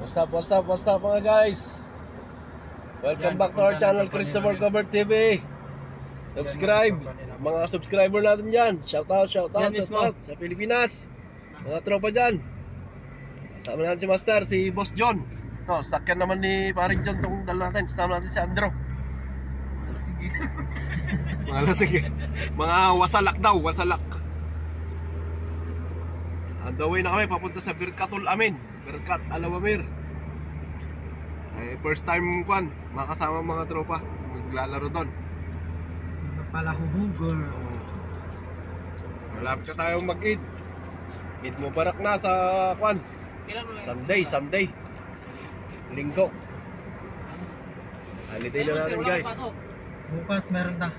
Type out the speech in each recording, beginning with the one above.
What's up mga guys? Welcome back to our channel, Christopher Cover TV. Subscribe, mga subscriber natin dyan. Shout out sa Pilipinas. Mga tropa dyan. Kasama natin si Master, si Boss John. Ito, sakyan naman ni paring John itong dala natin. Kasama natin si Andrew. Sige. Sige. Mga wasalak daw, wasalak. On the way na kami, papunta sa Birkatul Amin, Birkat Alawamir. Ay, first time kwan, makasama mga tropa, maglalaro doon. Palahubugol. Malapit ka tayong mag-eid. Eid Mubarak na sa kwan. Sunday. Linggo. Holiday na natin guys. Bukas meron na.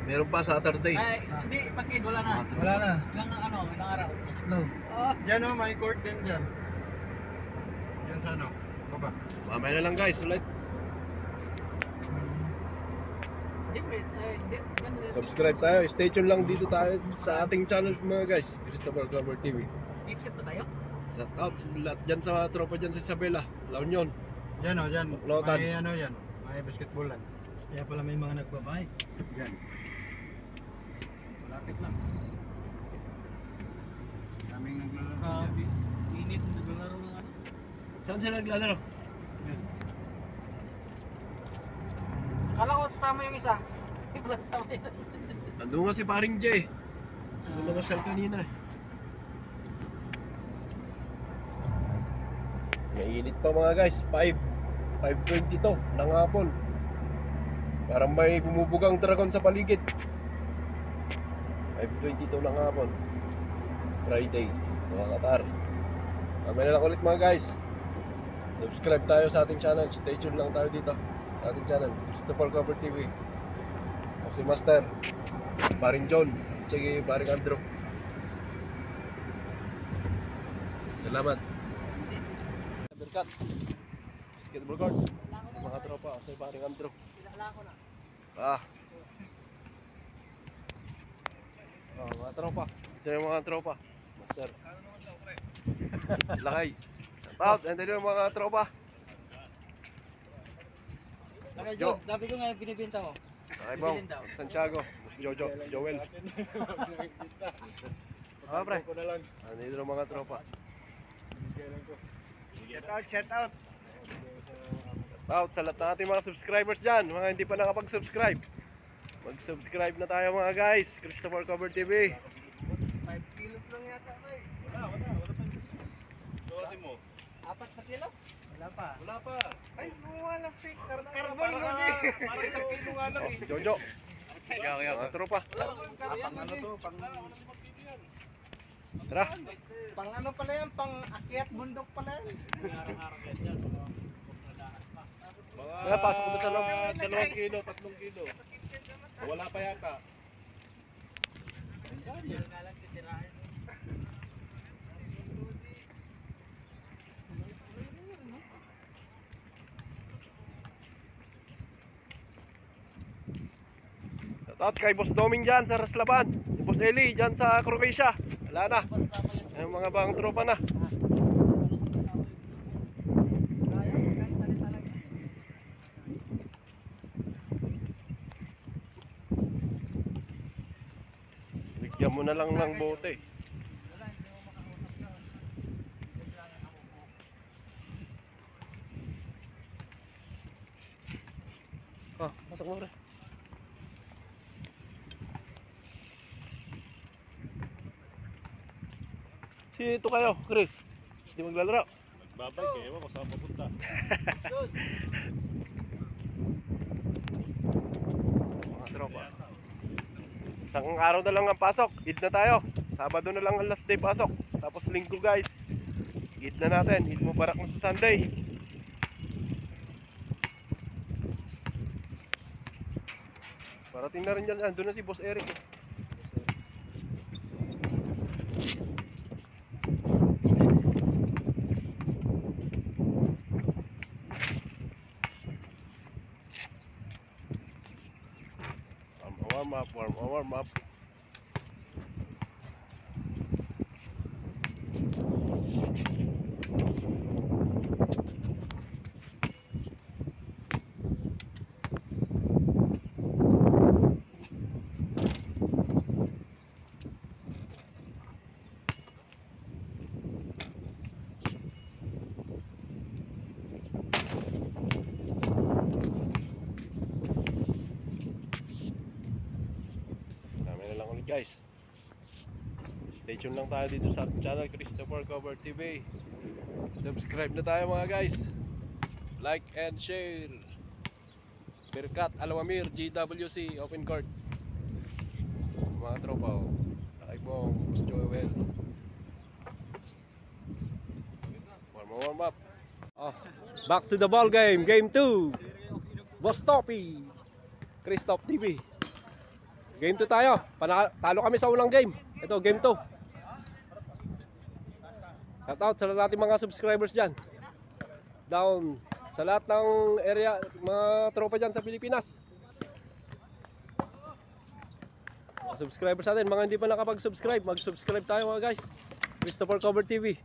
Meron pa Saturday. Ay, hindi, pag-eid wala na. Wala na. Ilang araw. Low. Diyan o, may court din dyan. Diyan sa ano? Baba. Mamaya na lang guys, ulit. Subscribe tayo, stay tuned lang dito tayo sa ating channel mga guys, Christopher Cover TV. Exit ba tayo? Shout out lahat dyan sa tropa dyan sa Isabela, La Union. Diyan o, dyan. Lotan. May ano yan. May basketballan. Kaya pala may mga nagbabike. Diyan. Malapit lang. Daming naglalaro Grabe. dyan. Init, naglalaro ng ano. Saan sila naglalaro? Yan. Kala ko sasama yung isa. Wala sasama yun. Andun nga si paring Jay. Andun na masyal kanina eh. Mainit pa mga guys, 5:20 to ng hapon. Parang may bumubugang dragon sa paligid. 5:20 to ng hapon, Friday, mga katar. Mamaya na lang ulit mga guys. Subscribe tayo sa ating channel. Stay tuned lang tayo dito sa ating channel, Christopher Cover TV. Si Master, paring John, at sige paring Andrew. Salamat. Birkat basketball court, mga tropa, sa paring Andrew. Mga tropa, ito yung mga tropa. Master Lakay, shout out, ito yung mga tropa. Lakay John, sabi ko nga yung binibinta mo. Lakay Bong, Santiago, Joel. Pre, andito yung mga tropa. Shout out. Out sa lahat ng ating mga subscribers dyan, mga hindi pa nakapag-subscribe. Mag-subscribe na tayo mga guys, Christopher Cover TV. 5 kilos lang yata ba eh. Wala mo. 4 na kilo? Wala pa. Ay, wala stick. Carbon lang eh. Parang 1 kilo nga lang eh. Jojo. Mga tropa. Pang ano to? Tara. Pang ano pala yan? Pang akyat bundok pala yan. Kaya pasok ko sa loob. 2 kilo, 3 kilo. Wala pa yata. At kay Boss Doming dyan sa Raslaban, Boss Eli dyan sa Croatia. Wala na, yung mga bang tropa na. Bigyan mo na lang ng bote. Pasok mo rin. Ito kayo, Chris. Hindi maglalaro. Magbabay kayo, ewan ko saan papunta. Mga tropa. Isang araw na lang ang pasok. Eid na tayo. Sabado na lang ang last day pasok. Tapos linggo guys. Eid na natin. Eid Mubarak na sa Sunday. Parating na rin dyan. Andun na si Boss Eric. Warm up. guys. Stay tuned lang tayo dito sa ating channel, Christopher Cover TV. Subscribe na tayo mga guys. Like and share. Birkat Alawamir GWC Open Court. Mga tropa, like mo, Boss Joel. Warm up. Back to the ball game, game 2. Boss Toppy, Christoph TV. Game 2 tayo. Talo kami sa unang game. Ito, game 2. Shout out sa lahat ng mga subscribers dyan. Down sa lahat ng area, mga tropa dyan sa Pilipinas. Mga subscribers natin, mga hindi pa nakapag-subscribe, mag-subscribe tayo mga guys. Christopher Cover TV.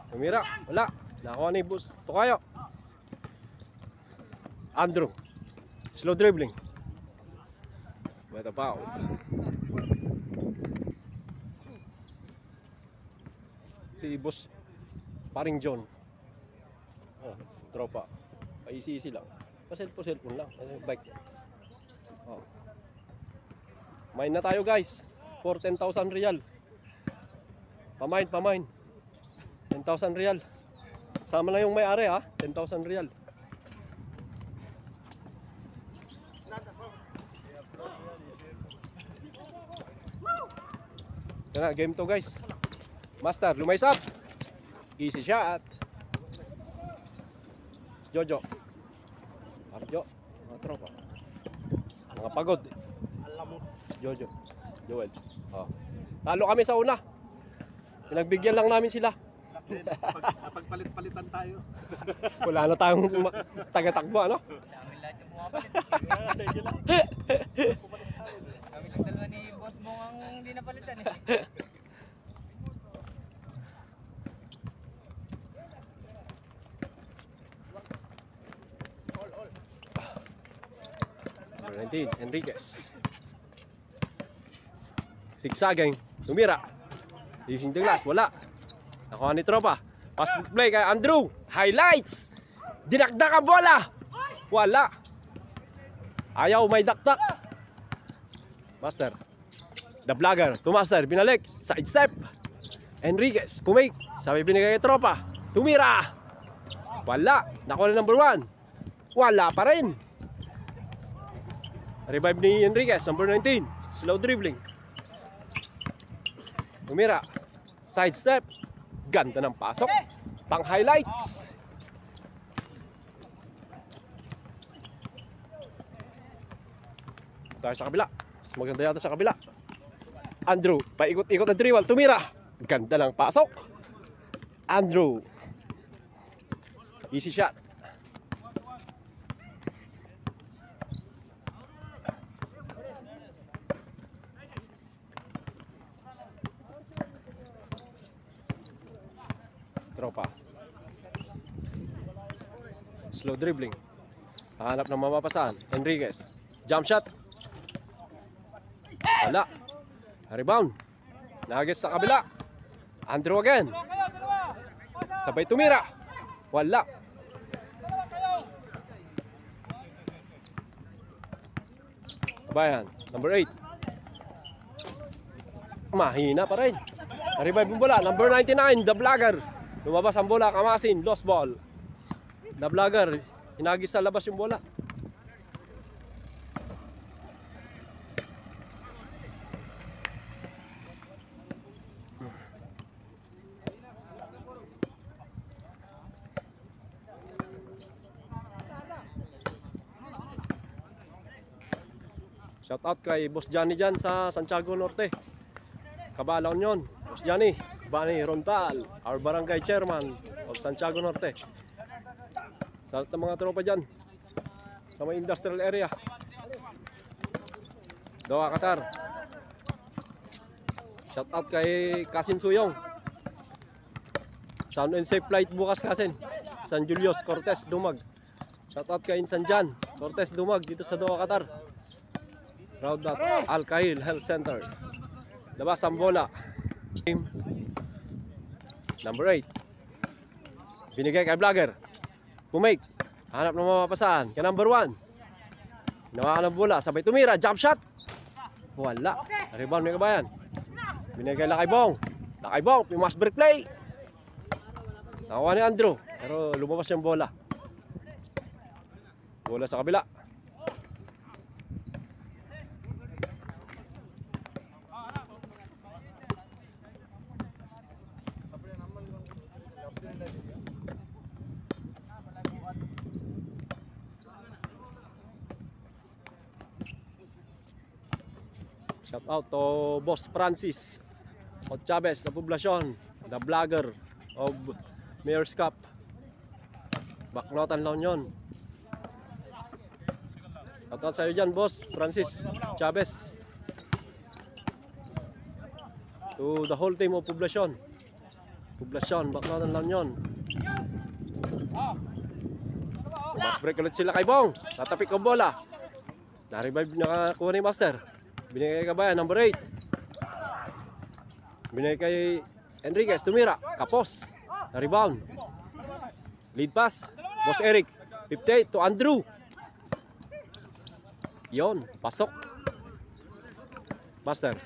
Tumira, wala. Nakuha ni Boss Tokayo. Andrew, slow dribbling. Bata pa. Si Boss Paring John. Oh, tropa. Paisi-isi lang. Pa-cellphone lang. Bike. Oh. Main na tayo guys. For 10,000 real. Pamain. 10,000 real. Sama lang yung may-ari ha. 10,000 real. Ito na, game 2 guys. Master, lumays up. Easy shot. Jojo. Arjo. Mga tropa. Mga pagod. Jojo. Joel. Oh. Talo kami sa una. Pinagbigyan lang namin sila. Pagpalit-palitan tayo. Wala na tayong taga-takbo, ano? Dami lahat yung bumapalit. Sa inyo lang. Kami lang dalawa ni Boss Bong ang hindi napalitan eh. Number 19, Enriquez. Sigsaging, tumira. Using the glass, wala. Nakuha ni tropa. Pass play kay Andrew. Highlights. Dinakdak ang bola. Wala. Ayaw, may daktak. Master. The vlogger. To Master. Binalik. Side step. Enriquez. Pumake. Sabi binigay kay tropa. Tumira. Wala. Nakuha ni number 1. Wala pa rin. Revive ni Enriquez. Number 19. Slow dribbling. Tumira. Side step. Ganda ng pasok. Pang highlights. Tayo sa kabila. Maganda yata sa kabila. Andrew. Paikot-ikot na dribble. Tumira. Ganda ng pasok. Andrew. Easy shot. Tropa. Slow dribbling. Hanap ng mapapasahan. Enriquez. Jump shot. Wala. Rebound. Nagis sa kabila. Andrew again. Sabay tumira. Wala. Bayan. Number 8. Mahina pa rin. Revive yung bola. Number 99. The vlogger. Lumabas ang bola, Kamasin, lost ball. The vlogger, hinagis sa labas yung bola. Shout out kay Boss Johnny dyan sa Santiago Norte. Kabalaon yun. Boss Johnny, Bani Rontal, our barangay chairman of Santiago Norte. Sa mga tropa dyan sa may industrial area. Doha, Qatar. Shout out kay Kasin Suyong. Sound and safe flight bukas, Kasin. San Julius Cortez Dumag. Shout out kay Insan Jan Cortez Dumag dito sa Doha, Qatar. Proud that Al Khail Health Center. Labas ang bola. Number 8. Binigay kay vlogger. Pumake. Hanap ng mapapasaan. Kay number 1. Nawakan ng bola. Sabay tumira. Jump shot. Wala. Rebound ni Kabayan. Binigay kay Lakaybong. Lakaybong, pimas break play. Nakuha ni Andrew, pero lumabas yung bola. Bola sa kabila. Shout out to Boss Francis o Chavez sa Poblacion, the vlogger of Mayor's Cup. Baknotan lang yun. Shout out sa iyo dyan, Boss Francis Chavez. To the whole team of Poblacion. Poblacion, baknotan lang yun. Mas break ulit sila kay Bong. Tatapik ang bola. Na-revive, nakakuha ni Master. Binigay kay Kabayan, number 8. Binigay kay Enriquez, tumira. Kapos. Na-rebound. Lead pass. Boss Eric. 58 to Andrew. Yon, pasok. Master.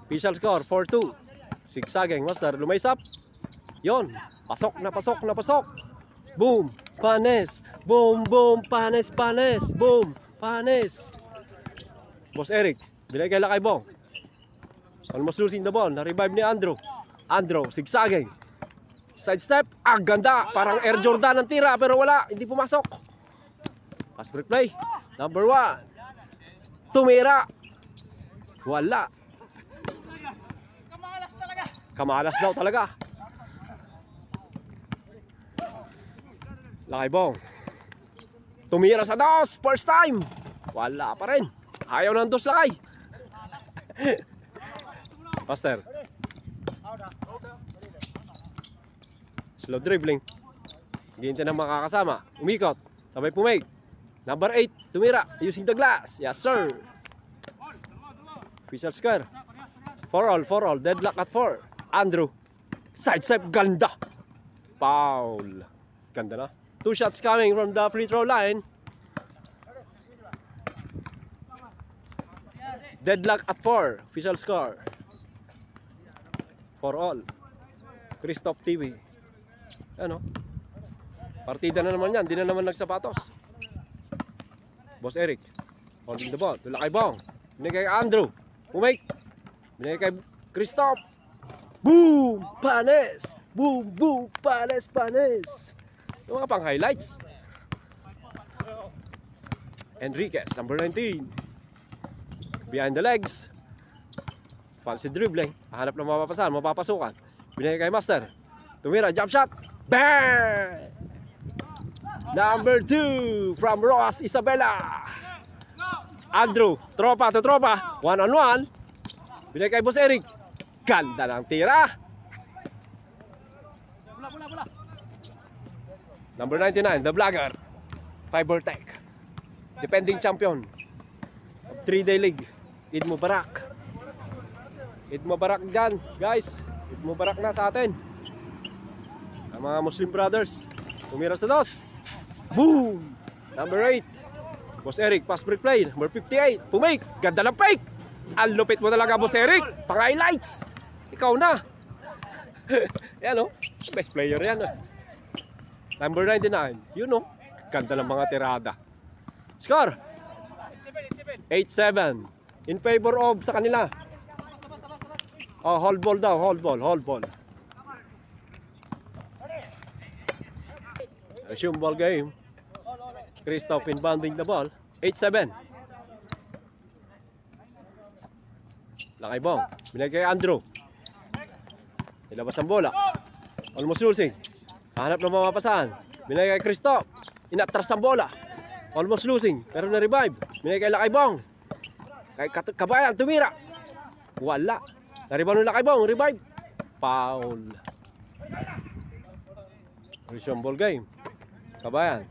Official score, 4-2. Sigsaging, Master. Lumaysap. Yon, pasok na pasok na pasok. Boom. Panes. Boom, boom. Panes, panes. Boom. Panes. Boss Eric, binigay kay Lakaybong. Almost losing the ball. Na-revive ni Andrew. Andrew, sigsaging. Side step. Ah, ganda. Parang Air Jordan ang tira pero wala. Hindi pumasok. Pass break play. Number 1. Tumira. Wala. Kamalas talaga. Kamalas daw talaga. Lakaybong. Tumira sa dos. First time. Wala pa rin. Ayaw ng dos lakay. Master. Slow dribbling. Ginti ng makakasama. Umikot. Sabay pumake. Number 8. Tumira. Using the glass. Yes sir. Official score. 4-all. 4-all. Deadlock at 4. Andrew. Side step. Ganda. Foul. Ganda na. 2 shots coming from the free throw line. Deadlock at 4. Official score. 4-all. Christoph TV. Ano? Partida na naman yan. Di na naman nagsapatos. Boss Eric. Holding the ball. Tula kay Bong. Binigay kay Andrew. Pumake. Binigay kay Christoph. Boom! Panes! Boom! Boom! Panes! Panes! Yung mga pang highlights. Enriquez. Number 19. Behind the legs. Fancy dribbling. Hanap ng mapapasahan, mapapasukan. Binigay kay Master. Tumira, jump shot. Bang! Number 2 from Ross Isabela. Andrew, tropa to tropa. 1-on-1. Binigay kay Boss Eric. Ganda ng tira. Number 99, the vlogger. Fiber Tech. Defending champion of 3-day league. Eid Mubarak. Eid Mubarak dyan, guys. Eid Mubarak na sa atin. Ang mga Muslim brothers. Tumira sa dos. Boom! Number 8. Boss Eric, pass break play. Number 58. Pumake. Ganda ng fake. Ang lupit mo talaga, Boss Eric. Pang highlights. Ikaw na. Yan o. Best player yan. Number 99. Yun o. Ganda ng mga tirada. Score. 8-7. In favor of sa kanila. Oh, hold ball daw. Hold ball. Hold ball. Resume ball game. Christoph inbounding the ball. 8-7. Lakaybong. Binigay kay Andrew. Ilabas ang bola. Almost losing. Hanap ng mapapasahan. Binigay kay Christoph. Inatras ang bola. Almost losing. Pero na-revive. Binigay kay Lakaybong. Kay Kabayan. Tumira. Wala. Na-rebound ng Lakaybong. Revive. Foul. Resume ball game. Kabayan.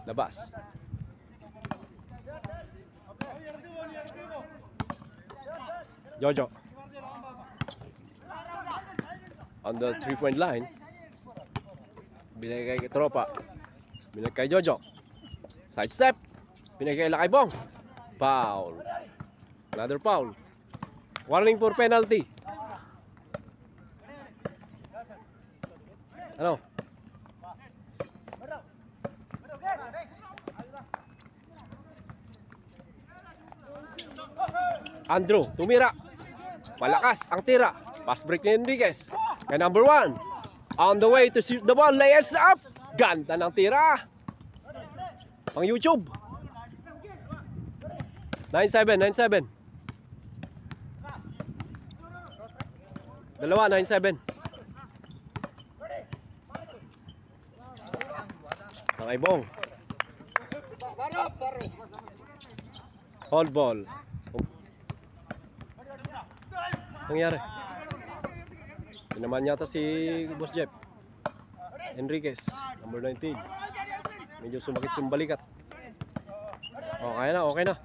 Labas. Jojo. On the 3-point line. Binigay kay tropa. Binigay kay Jojo. Side step. Binigay kay Lakaybong. Foul. Another foul. Warning for penalty. Ano? Andrew, tumira. Malakas ang tira. Pass break ni Enriquez. Kay number 1. On the way to shoot the ball. Layers up. Ganda ng tira. Pang YouTube. 9-7. Dalawa, 9-7. Ang Ibong. Hold ball. Nangyari? Pinaman yata si Boss Jeff. Enriquez, number 19. Medyo sumakit yung balikat. Okay na.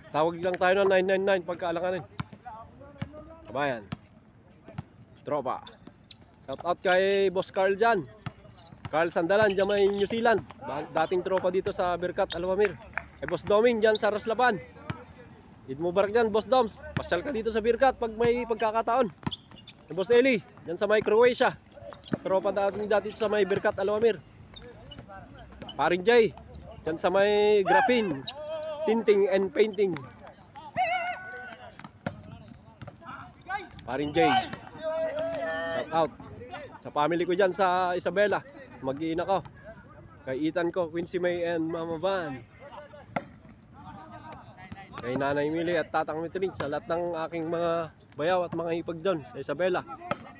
Tawag lang tayo ng 999 pagkaalanganin. Kabayan. Tropa. Shout out kay Boss Carl dyan. Carl Sandalan, dyan may New Zealand. Dating tropa dito sa Berkat, Alawamir. Kay Boss Doming dyan sa Raslaban. Eid Mubarak dyan, Boss Doms. Pasyal ka dito sa Berkat pag may pagkakataon. Kay Boss Eli, dyan sa may Croatia. Tropa dati sa may Berkat, Alawamir. Paring Jay, dyan sa may Graphene, Tinting and Painting. Paring Jay. Shout out sa family ko dyan sa Isabela. Mag-iina ko. Kay Ethan ko, Quincy May and Mama Van. Kay Nanay Mili at Tatang Mitring. Sa lahat ng aking mga bayaw at mga hipag dyan sa Isabela.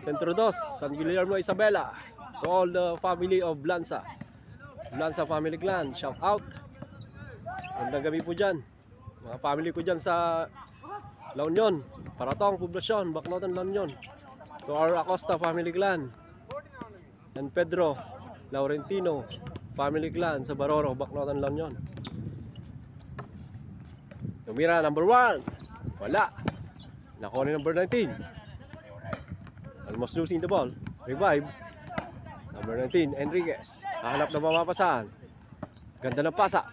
Centro Dos, San Guillermo, Isabela. To all the family of Blanza. Blanza Family Clan, shout out. Magandang gabi po dyan. Mga family ko dyan sa La Union, Paratong, Poblacion, Bacnotan, La Union. To our Acosta Family Clan. San Pedro, Laurentino Family Clan sa Baroro, Bacnotan, La Union. Tumira, number 1. Wala. Nakuha ni number 19. Almost losing the ball. Revive. Number 19, Enriquez. Hahanap na mapapasahan. Ganda ng pasa.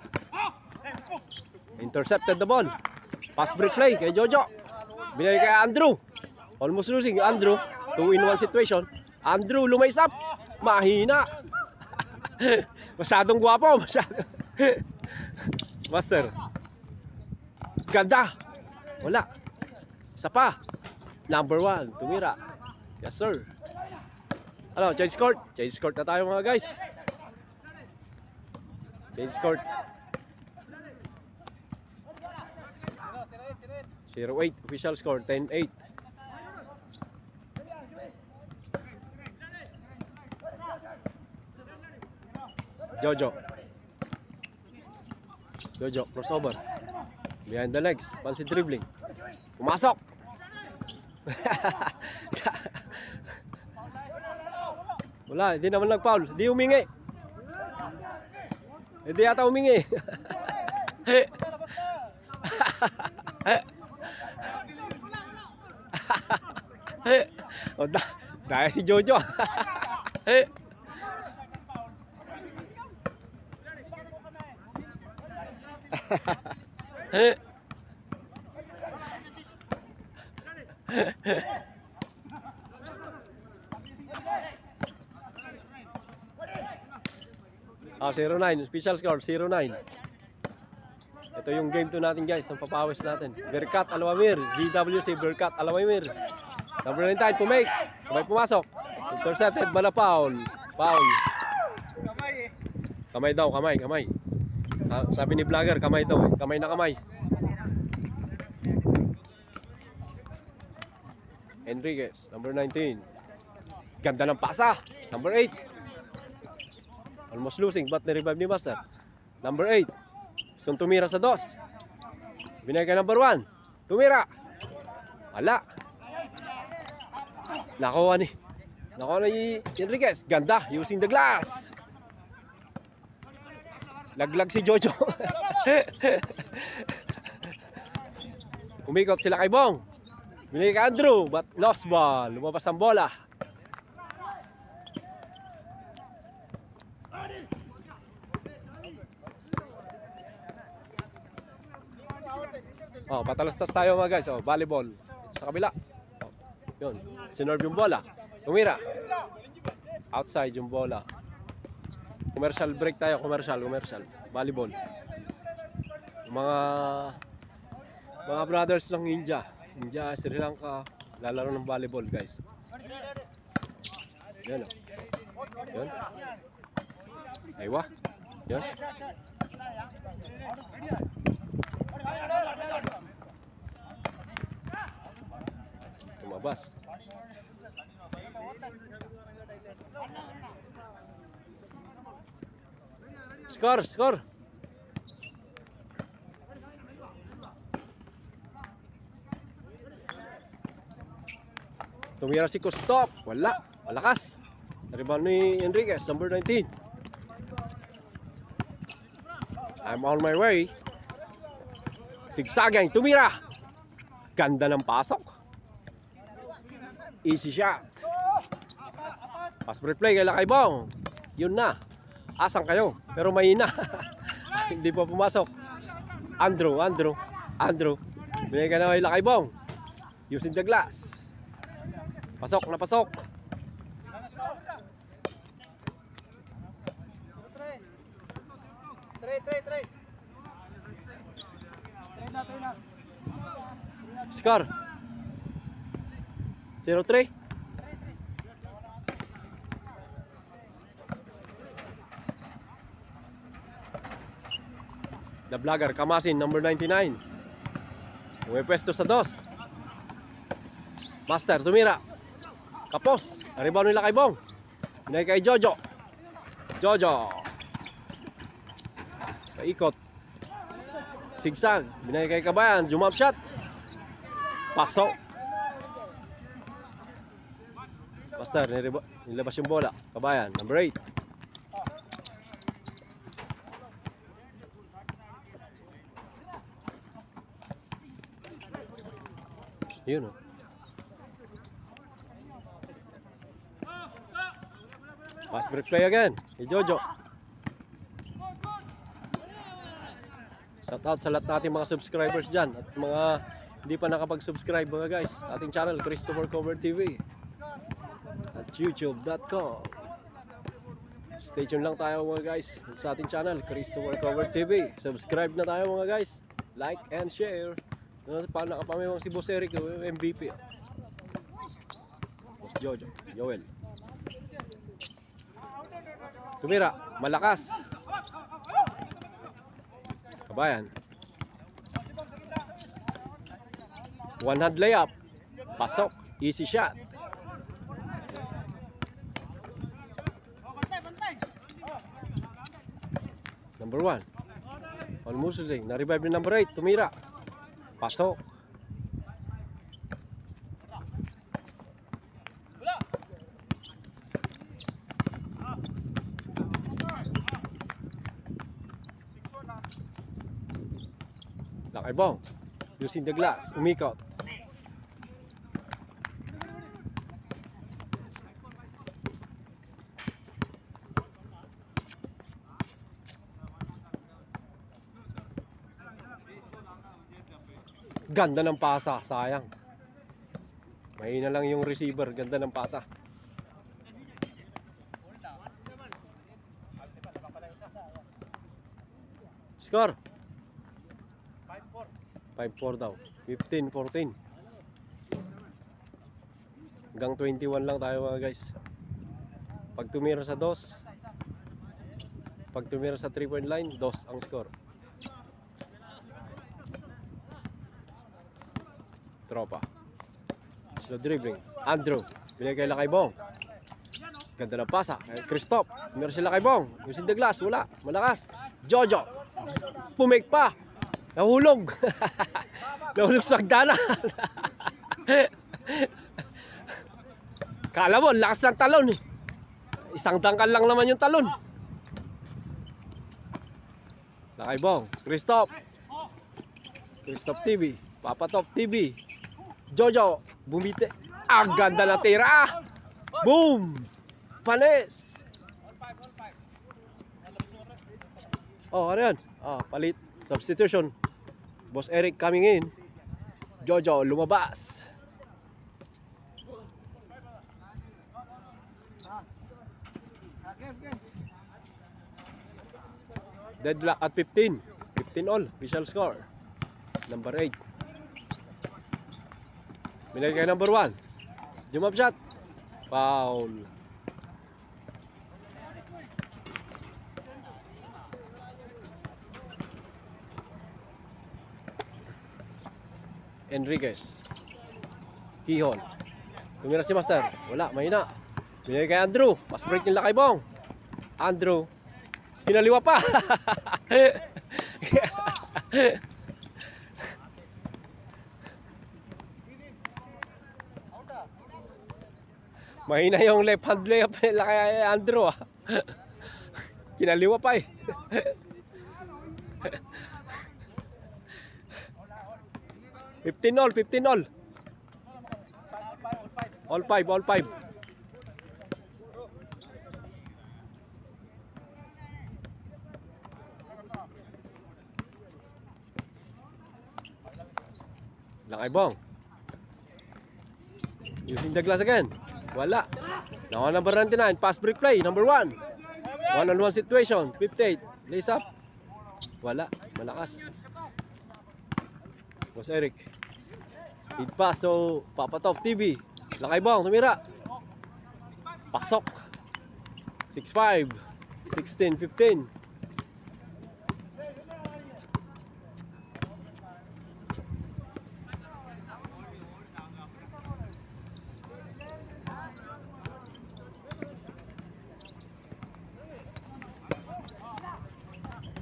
Intercepted the ball. Pass break play kay Jojo. Binigay kay Andrew. Almost losing. Andrew. 2-in-1 situation. Andrew lumays up. Mahina. Masyadong gwapo. Master. Ganda. Wala. Isa pa. Number 1. Tumira. Yes sir. Ano, change court. Change court na tayo mga guys. Change court. 0-8. Official score 10-8. Jojo. Jojo, crossover. Behind the legs. Pansin dribbling. Pumasok. Wala, hindi naman nag-foul. Hindi humingi. Hindi yata humingi. O, daya si Jojo. Ah, 0-9. Special score, 0-9. Ito yung game 2 natin guys. Ang papawis natin. Berkat Alawamir. GWC Berkat Alawamir. Number 9 time to make. Kamay pumasok. Intercepted. Bala foul. Foul. Kamay daw. Kamay. Ah, sabi ni vlogger, kamay daw. Kamay na kamay. Enriquez. Number 19. Ganda ng pasa. Number 8. Almost losing but na-revive ni Master. Number 8. Gustong tumira sa 2. Binigay kay number 1. Tumira. Wala. Nakuha ni Enriquez. Ganda. Using the glass. Laglag si Jojo. Umikot sila kay Bong. Binigay kay Andrew but lost ball. Lumabas ang bola. Oh, patalastas tayo mga guys. Oh, volleyball. Ito sa kabila. Oh, yun. Sinerve yung bola. Tumira. Outside yung bola. Commercial break tayo. Commercial. Volleyball. Mga brothers ng India, Sri Lanka, lalaro ng volleyball guys. Yan o. Yan. Aywa. Yan. Tumabas. Score. Tumira si Kostop. Wala. Malakas. Rebound ni Enriquez, number 19. I'm on my way. Sigsagay. Tumira. Ganda ng pasok. Easy shot. Pass break play kay Lakaybong. Yun na. Asang kayo. Pero mahina. Hindi pa pumasok. Andrew. Binigay ka na kay Lakaybong. Using the glass. Pasok na pasok. Try. Score 0-3. The Vlogger Kamasin, number 99. May pwesto sa 2. Master, tumira. Kapos. Rebound nila kay Bong. Binay kay Jojo. Paikot. Sigsag. Binay kay Kabayan. Jump shot. Pasok. Master, nilabas yung bola. Kabayan, number 8. Yun o. Pass break play again. Kay Jojo. Shout out sa lahat nating mga subscribers dyan. At mga hindi pa nakapag-subscribe mga guys. Ating channel, Christopher Cover TV. At youtube.com. Stay tuned lang tayo mga guys sa ating channel, Christopher Cover TV. Subscribe na tayo mga guys. Like and share. Paano nakapamimang si Boss Eric, yung MVP. Boss Joel. Tumira, malakas. Kabayan. One hand layup. Pasok. Easy shot. Number 1. Almost na-revive ni number 8. Tumira. Pasok. Lakaybong. Using the glass. Umikot. Ganda ng pasa, sayang. Mahina lang yung receiver, ganda ng pasa. Score 5-4 daw. 15-14. Hanggang 21 lang tayo mga guys. Pag tumira sa 2, pag tumira sa 3-point line, 2 ang score. Tropa. Slow dribbling. Andrew. Binigay kay Lakaybong. Ganda ng pasa. Christoph. Meron sila kay Bong. Using the glass. Wala. Malakas. Jojo. Pumake pa. Nahulog. Nahulog sa hagdanan. Kala mo, lakas ng talon eh. Isang dangkal lang naman yung talon. Lakaybong. Christoph TV. Papa Top TV. Jojo. Bumite. Ang ganda na tira. Boom. Panis. Oh, ano yan? Oh, palit. Substitution. Boss Eric coming in. Jojo lumabas. Deadlock at 15. 15 all. Official score. Number 8. Binigay kay number 1. Jump shot. Foul. Enriquez. Kihon. Tumira si Master. Wala, mahina. Binigay kay Andrew. Pass break nila kay Bong. Andrew. Pinaliwa pa. Mahina yung left hand layup nila kay Andrew. Kinaliwa pa eh. $15 all, $15 all. All 5, all 5. Lakay Bong. Using the glass again. Wala. Now number 99, pass break play, number 1. One-on-one situation, 58. Lace up. Wala, malakas. Boss Eric. Lead pass to Papatov TV. Lakay Bong, tumira. Pasok. 6-5. 16-15.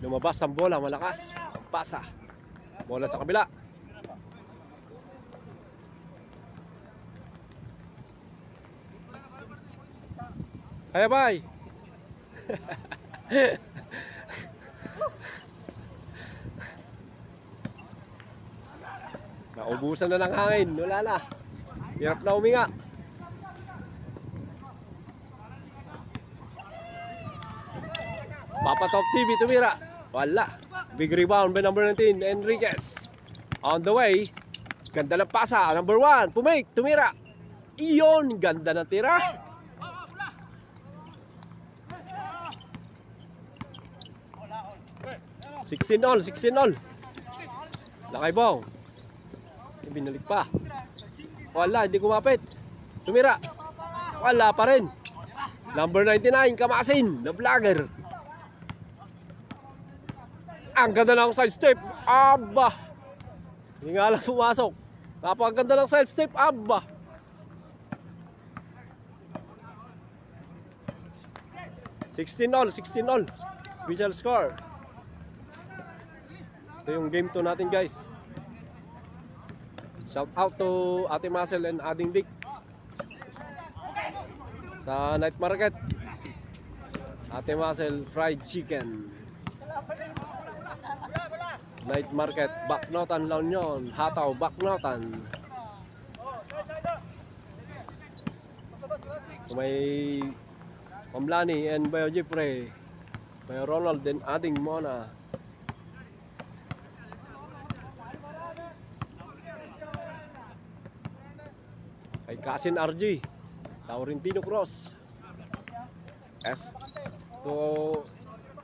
Lumabas ang bola, malakas. Pasa. Bola sa kabila. Kaya bye. Naubusan na ng hangin. Wala na. Hirap na huminga. Papatov TV tumira. Wala. Big rebound by number 19, Enriquez. On the way. Ganda ng pasa. Number 1, Pumake. Tumira. Iyon. Ganda ng tira. Sixteen all. Lakay Bong. Binalik pa. Wala, hindi kumapit. Tumira. Wala pa rin. Number 99, Kamasin. Na vlogger. Ang ganda ng side step. Aba. Hindi nga lang pumasok. Napakaganda ng side step. Aba. $16 all. Visual score. Ito yung game 2 natin, guys. Shout out to Ate Marcel and Ading Dick sa night market. Ate Marcel fried chicken. Night market, Baknotan La Union, Hataw, Baknotan. So may Pamlani and Bayo Jeffrey, may Ronald and Ading Mona. Kay Kasin RG, Laurentino Cross. S to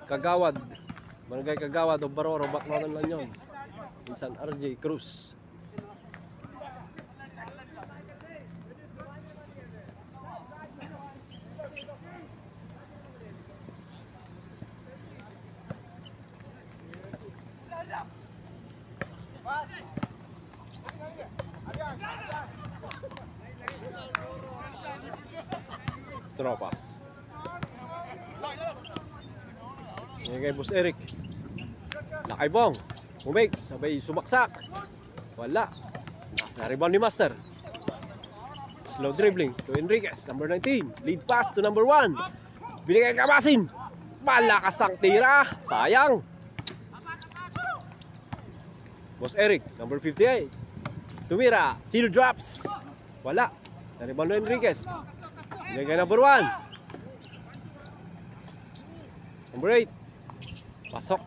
Kagawad, Barangay Kagawad o Baroro, Baknotan lang yun. Minsan RJ Cruz. Tropa. Yan kay Boss Eric. Lakay Bong. Umig. Sabay sumaksak. Wala. Na-rebound ni Master. Slow dribbling to Enriquez. Number 19. Lead pass to number 1. Binigay kay Kamasin. Malakas ang tira. Sayang. Boss Eric. Number 58. Tumira. Heel drops. Wala. Na-rebound ni Enriquez. Binigay kay number 1. Number 8. Pasok.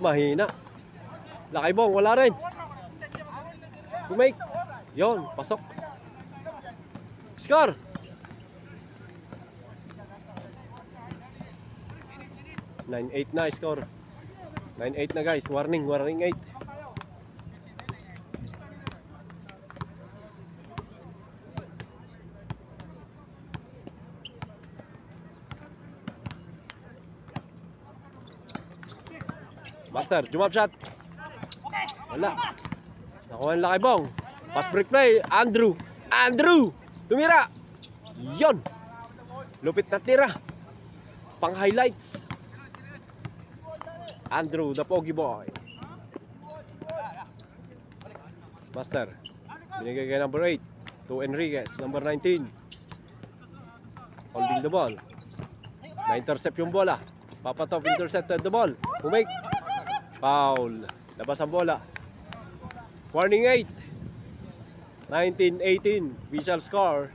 Mahina. Lakay Bong, wala rin. Kumake. Yon, pasok. Score. (9-8) na score. 9-8 na guys. Warning 8. Master, jump shot. Wala. Nakuha ang Lakay Bong. Pass break play. Andrew. Tumira. Yon. Lupit na tira. Pang highlights. Andrew, the pogi boy. Master. Binigay kay number 8. To Enriquez. Number 19. Holding the ball. Na-intercept yung bola. Papatov intercepted the ball. Umake. Foul. Labas ang bola. Warning 8. 19-18. Visual score.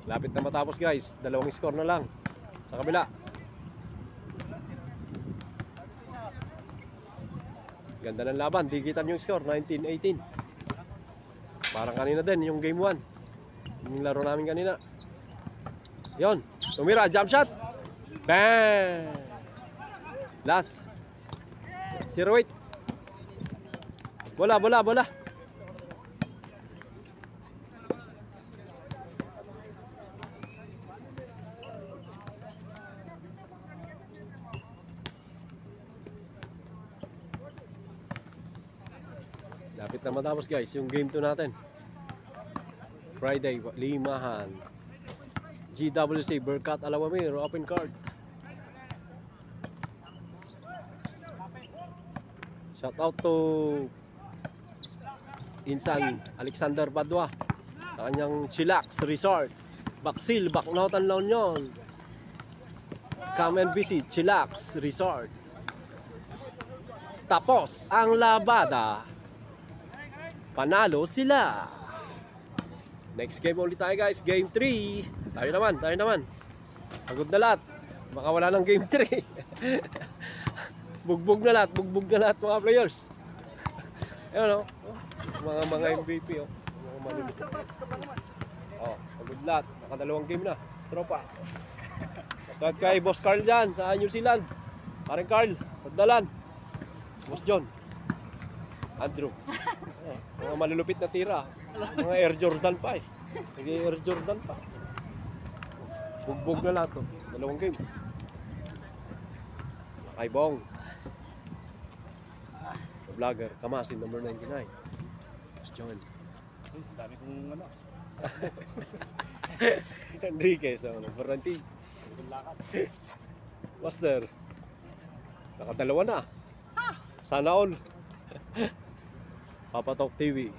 Lapit na matapos guys. Dalawang score na lang. Sa kabila. Ganda ng laban. Digitan yung score. 19-18. Parang kanina din. Yung game 1. Yung laro namin kanina. Yon. Tumira. Jump shot. Bang! Last. 0-8. Bola. Lapit na matapos guys yung game 2 natin. Friday, Limahan. GWC, Berkat Alawamir, open card. Shout out to Insan Alexander Badwa sa kanyang Chillax Resort. Baksil, Baknotan La Union. Come and visit Chillax Resort. Tapos ang labada. Panalo sila. Next game ulit tayo guys, game 3. Tayo naman. Pagod na lahat. Baka wala ng game 3. Bugbog na lahat mga players. Ayun mga MVP mga malulupit. Pagod lahat. Nakadalawang game na. Tropa. At kay Boss Carl dyan sa New Zealand. Parang Carl, Sagdalan. Boss John. Andrew. Mga malulupit na tira. Mga Air Jordan pa eh. Air Jordan pa. Bugbog na lahat to. Dalawang game. Lakay Bong. The vlogger, Kamasin, number 99. Boss John. Dami kong ano. Enriquez, number 19. Master. Nakadalawa na. Sana all. Papatok TV.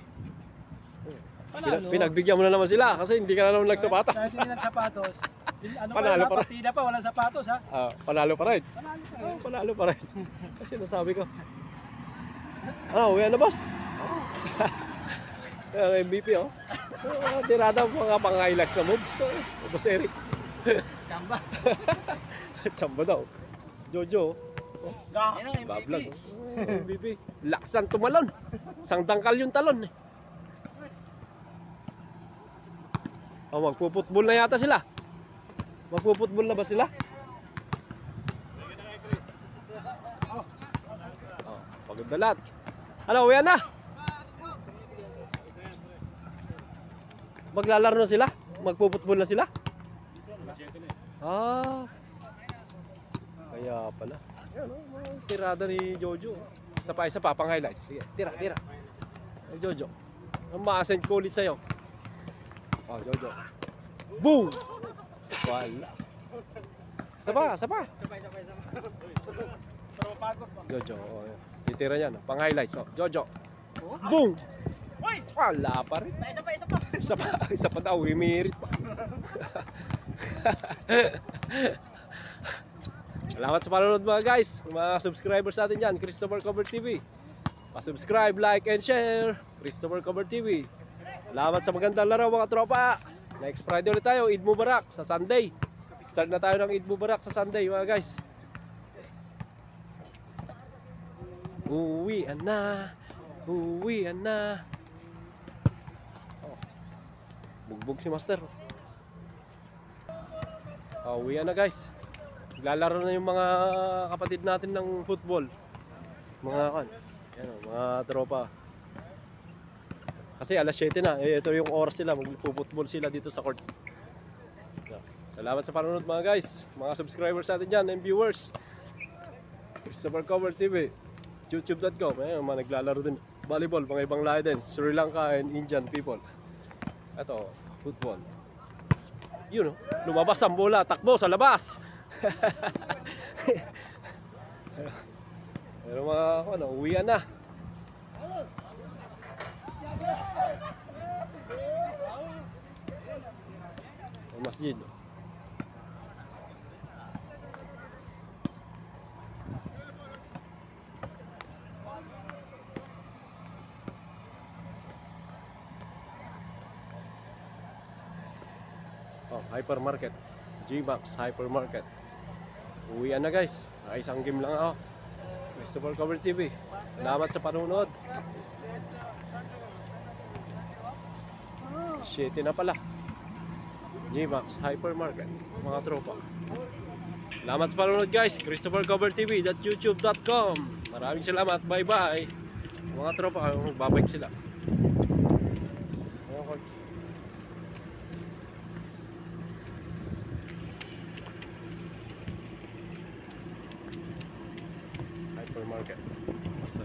Pinagbigyan mo na naman sila kasi hindi ka na naman nagsapatos. Kasi hindi nagsapatos. Panalo pa rin. Partida pa, walang sapatos ha. Panalo pa rin. Panalo pa rin. Kasi nasabi ko. Uwi na boss. MVP tirada mga pang-highlights na moves. Boss Eric. Chamba. Chamba daw. Jojo. Bablog. MVP. Laksan tumalon. Sang dangkal yung talon. Magpuputbol na yata sila. Magpuputbol na ba sila? Pagod na lahat. Uwi na. Maglalaro na sila? Magpuputbol na sila? Kaya pala. Ayan, tirada ni Jojo. Isa pa, pang highlights. Sige, tira. Jojo. Ma-send ko ulit sa'yo. Jojo. Boom! Wala. Isa pa. Jojo. Titira yan. Pang highlights. Jojo. Boom! Wala pa rin. Isa pa daw. Himirit pa. Salamat sa panonood mga guys. Mga subscribers natin dyan. Christopher Cover TV. Pa-subscribe, like, and share. Christopher Cover TV. Salamat sa magandang laro mga tropa. Next Friday ulit tayo, Eid Mubarak sa Sunday. Start na tayo ng Eid Mubarak sa Sunday mga guys. Uwian na. Uwian na. Oh. Bugbog si Master. Oh, uwian na guys. Lalaro na yung mga kapatid natin ng football. Mga mga tropa. Kasi alas 7 na. Ito yung oras sila. Magpo-football sila dito sa court. Salamat sa panonood mga guys. Mga subscribers natin dyan and viewers. Christopher Cover TV. YouTube.com. Mga naglalaro din. Volleyball. Mga ibang lahi din. Sri Lanka and Indian people. Ito. Football. Yun o. Lumabas ang bola. Takbo sa labas. Pero mga uwian na. Masjid. Oh, hypermarket. G-Max hypermarket. Uwian na guys. Isang game lang ako. Christopher Cover TV. Salamat sa panonood. 7 na pala. G-Max hypermarket. Mga tropa. Salamat sa panonood guys. Christopher Cover TV .youtube.com. Maraming salamat. Bye bye. Mga tropa. Magbabike sila. Hypermarket. Basta.